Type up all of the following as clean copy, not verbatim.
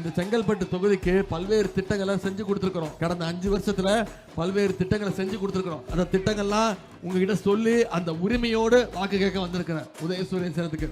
இந்த செங்கல்பட்டு தொகுதிக்கு பல்வேறு திட்டங்களை செஞ்சு கொடுத்துருக்கிறோம். கடந்த 5 வருஷத்துல பல்வேறு திட்டங்களை செஞ்சு கொடுத்துருக்கிறோம். அந்த திட்டங்கள்லாம் உங்ககிட்ட சொல்லி அந்த உரிமையோடு வாக்கு கேட்க வந்திருக்கிறேன். உதயசூரியன் சிலத்துக்கு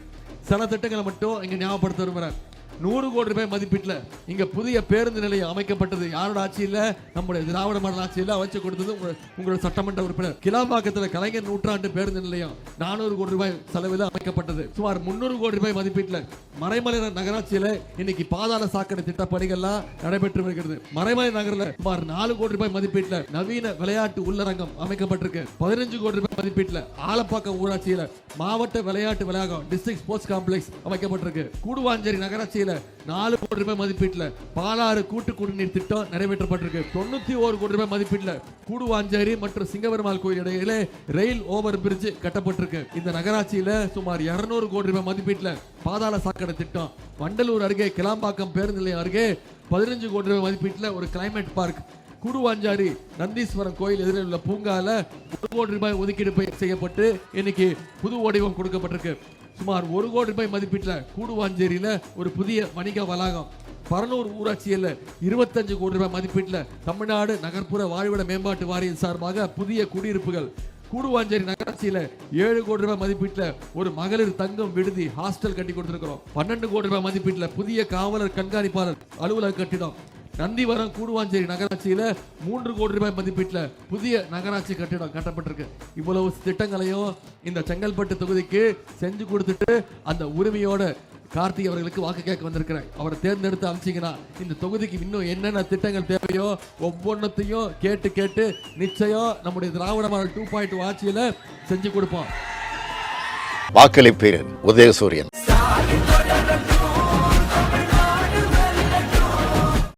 சில திட்டங்களை மட்டும் இங்க ஞாபகப்படுத்த விரும்புறேன். 100 கோடி ரூபாய் மதிப்பீட்டுல இங்க புதிய பேருந்து நிலையம் அமைக்கப்பட்டது. யாரோட ஆட்சியில்? நம்முடைய திராவிட மாடல் ஆட்சியில் அமைச்சு கொடுத்தது உங்களோட சட்டமன்ற உறுப்பினர். கிளாம்பாக்கத்தில் கலைஞர் நூற்றாண்டு பேருந்து நிலையம் 400 கோடி ரூபாய் செலவில் அமைக்கப்பட்டது. சுமார் 300 கோடி ரூபாய் மதிப்பீட்டுல மறைமலை நகராட்சியில இன்னைக்கு பாதாள சாக்கடை திட்ட பணிகள்லாம் நடைபெற்று வருகிறது. மறைமலை நகரில் சுமார் 4 கோடி ரூபாய் மதிப்பீட்டுல நவீன விளையாட்டு உள்ளரங்கம் அமைக்கப்பட்டிருக்கு. 15 கோடி ரூபாய் மதிப்பீட்டுல ஆலப்பாக்கம் ஊராட்சியில மாவட்ட விளையாட்டு வளாகம் டிஸ்ட்ரிக்ட் ஸ்போர்ட்ஸ் காம்ப்ளெக்ஸ் அமைக்கப்பட்டிருக்கு. கூடுவாஞ்சேரி நகராட்சியில 4 கோடி ரூபாய் மதிப்பீட்டுல பாலாறு கூட்டு குடிநீர் திட்டம் நிறைவேற்றப்பட்டிருக்கு. 91 கோடி ரூபாய் மதிப்பீட்டுல கூடுவாஞ்சேரி மற்றும் சிங்கபெருமாள் கோயில் இடையில ரயில் ஓவர் பிரிட்ஜ் கட்டப்பட்டிருக்கு. இந்த நகராட்சியில சுமார் 200 கோடி ரூபாய் மதிப்பீட்டுல பாதாள சாக்கடை திட்டம். வண்டலூர் அருகே கிளாம்பாக்கம் பேருந்து நிலையம் அருகே 15 கோடி ரூபாய் மதிப்பீட்டுல ஒரு கிளைமேட் பார்க். கூடுவாஞ்சாரி நந்தீஸ்வரம் கோயில் எதிரில் உள்ள பூங்கால 1 கோடி ரூபாய் ஒதுக்கீடு செய்யப்பட்டு இன்னைக்கு புது வடிவம் கொடுக்கப்பட்டிருக்கு. சுமார் 1 கோடி ரூபாய் மதிப்பீட்டுல கூடுவாஞ்சேரியில ஒரு புதிய வணிக வளாகம். பரனூர் ஊராட்சியில் 25 கோடி ரூபாய் மதிப்பீட்டுல தமிழ்நாடு நகர்ப்புற வாழ்விட மேம்பாட்டு வாரியம் சார்பாக புதிய குடியிருப்புகள். கூடுவாஞ்சேரி நகராட்சியில 7 கோடி ரூபாய் மதிப்பீட்டுல ஒரு மகளிர் தங்கும் விடுதி ஹாஸ்டல் கட்டி கொடுத்திருக்கிறோம். 12 கோடி ரூபாய் மதிப்பீட்டுல புதிய காவலர் கண்காணிப்பாளர் அலுவலக கட்டிடம். நந்திவரம் கூடுவாஞ்சேரி நகராட்சியில 3 கோடி ரூபாய் மதிப்பீட்டுல புதிய நகராட்சி கட்டிடம் கட்டப்பட்டிருக்கு. இவ்வளவு திட்டங்களையும் இந்த செங்கல்பட்டு தொகுதிக்கு செஞ்சு கொடுத்துட்டு அந்த உரிமையோட கார்த்திக் அவர்களுக்கு வாக்கு கேட்க வந்திருக்கிறேன். அவரை தேர்ந்தெடுத்து அமைச்சிங்கன்னா இந்த தொகுதிக்கு இன்னும் என்னென்ன திட்டங்கள் தேவையோ ஒவ்வொன்றத்தையும் கேட்டு கேட்டு நிச்சயம் நம்முடைய திராவிட மாடல் 2.0 ஆட்சியில செஞ்சு கொடுப்போம். வாக்களிப்பீர் உதயசூரியன்.